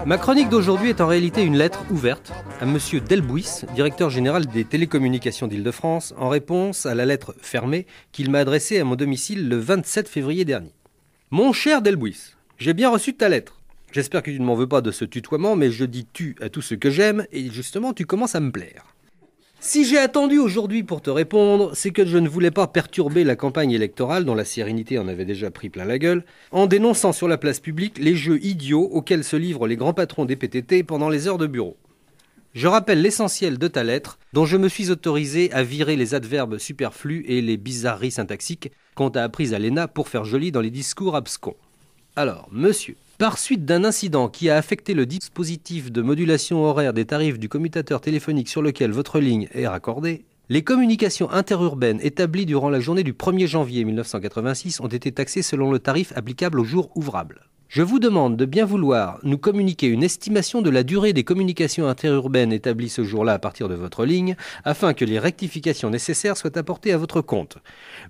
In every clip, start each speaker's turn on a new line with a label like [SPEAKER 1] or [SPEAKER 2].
[SPEAKER 1] Ma chronique d'aujourd'hui est en réalité une lettre ouverte à Monsieur Delbouis, directeur général des télécommunications d'Île-de-France, en réponse à la lettre fermée qu'il m'a adressée à mon domicile le 27 février dernier. Mon cher Delbouis, j'ai bien reçu ta lettre. J'espère que tu ne m'en veux pas de ce tutoiement, mais je dis tu à tout ce que j'aime, et justement tu commences à me plaire. Si j'ai attendu aujourd'hui pour te répondre, c'est que je ne voulais pas perturber la campagne électorale, dont la sérénité en avait déjà pris plein la gueule, en dénonçant sur la place publique les jeux idiots auxquels se livrent les grands patrons des PTT pendant les heures de bureau. Je rappelle l'essentiel de ta lettre, dont je me suis autorisé à virer les adverbes superflus et les bizarreries syntaxiques qu'on t'a apprises à l'ENA pour faire joli dans les discours abscons. Alors, monsieur, par suite d'un incident qui a affecté le dispositif de modulation horaire des tarifs du commutateur téléphonique sur lequel votre ligne est raccordée, les communications interurbaines établies durant la journée du 1er janvier 1986 ont été taxées selon le tarif applicable au jour ouvrable. Je vous demande de bien vouloir nous communiquer une estimation de la durée des communications interurbaines établies ce jour-là à partir de votre ligne, afin que les rectifications nécessaires soient apportées à votre compte.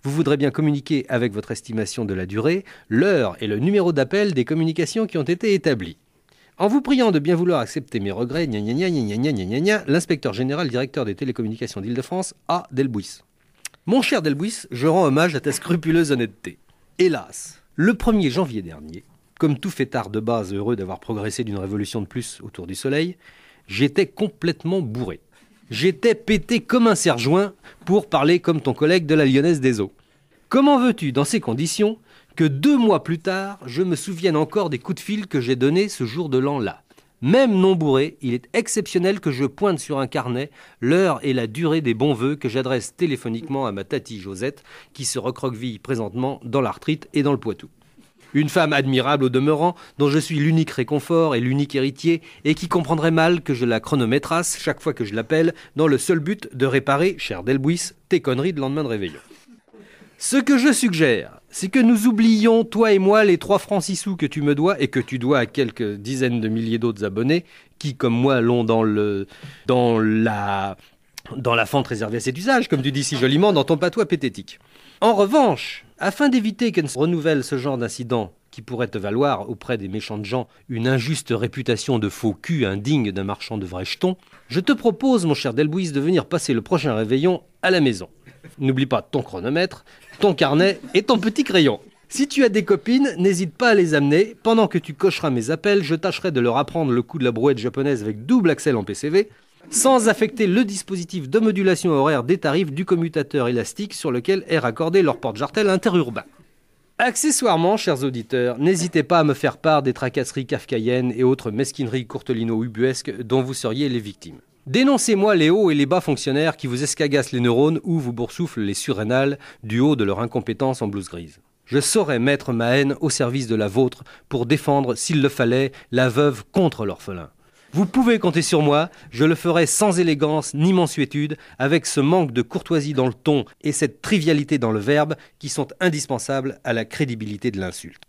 [SPEAKER 1] Vous voudrez bien communiquer avec votre estimation de la durée, l'heure et le numéro d'appel des communications qui ont été établies. En vous priant de bien vouloir accepter mes regrets, l'inspecteur général directeur des télécommunications d'Île-de-France, A. Delbouis. Mon cher Delbouis, je rends hommage à ta scrupuleuse honnêteté. Hélas, le 1er janvier dernier, comme tout fêtard de base heureux d'avoir progressé d'une révolution de plus autour du soleil, j'étais complètement bourré. J'étais pété comme un serre-joint, pour parler comme ton collègue de la Lyonnaise des Eaux. Comment veux-tu, dans ces conditions, que 2 mois plus tard, je me souvienne encore des coups de fil que j'ai donnés ce jour de l'an-là? Même non bourré, il est exceptionnel que je pointe sur un carnet l'heure et la durée des bons vœux que j'adresse téléphoniquement à ma tatie Josette, qui se recroqueville présentement dans l'arthrite et dans le Poitou. Une femme admirable au demeurant, dont je suis l'unique réconfort et l'unique héritier, et qui comprendrait mal que je la chronométrasse chaque fois que je l'appelle, dans le seul but de réparer, cher Delbouis, tes conneries de lendemain de réveillon. Ce que je suggère, c'est que nous oublions, toi et moi, les 3 francs 6 sous que tu me dois et que tu dois à quelques dizaines de milliers d'autres abonnés, qui, comme moi, l'ont dans la fente réservée à cet usage, comme tu dis si joliment dans ton patois pététique. En revanche, afin d'éviter qu'elle se renouvelle ce genre d'incident qui pourrait te valoir auprès des méchantes gens une injuste réputation de faux cul indigne d'un marchand de vrais jetons, je te propose, mon cher Delbouis, de venir passer le prochain réveillon à la maison. N'oublie pas ton chronomètre, ton carnet et ton petit crayon. Si tu as des copines, n'hésite pas à les amener. Pendant que tu cocheras mes appels, je tâcherai de leur apprendre le coup de la brouette japonaise avec double axel en PCV, sans affecter le dispositif de modulation horaire des tarifs du commutateur élastique sur lequel est raccordé leur porte-jartel interurbain. Accessoirement, chers auditeurs, n'hésitez pas à me faire part des tracasseries kafkaïennes et autres mesquineries courtelino-ubuesques dont vous seriez les victimes. Dénoncez-moi les hauts et les bas fonctionnaires qui vous escagassent les neurones ou vous boursouflent les surrénales du haut de leur incompétence en blouse grise. Je saurais mettre ma haine au service de la vôtre pour défendre, s'il le fallait, la veuve contre l'orphelin. Vous pouvez compter sur moi, je le ferai sans élégance ni mansuétude, avec ce manque de courtoisie dans le ton et cette trivialité dans le verbe qui sont indispensables à la crédibilité de l'insulte.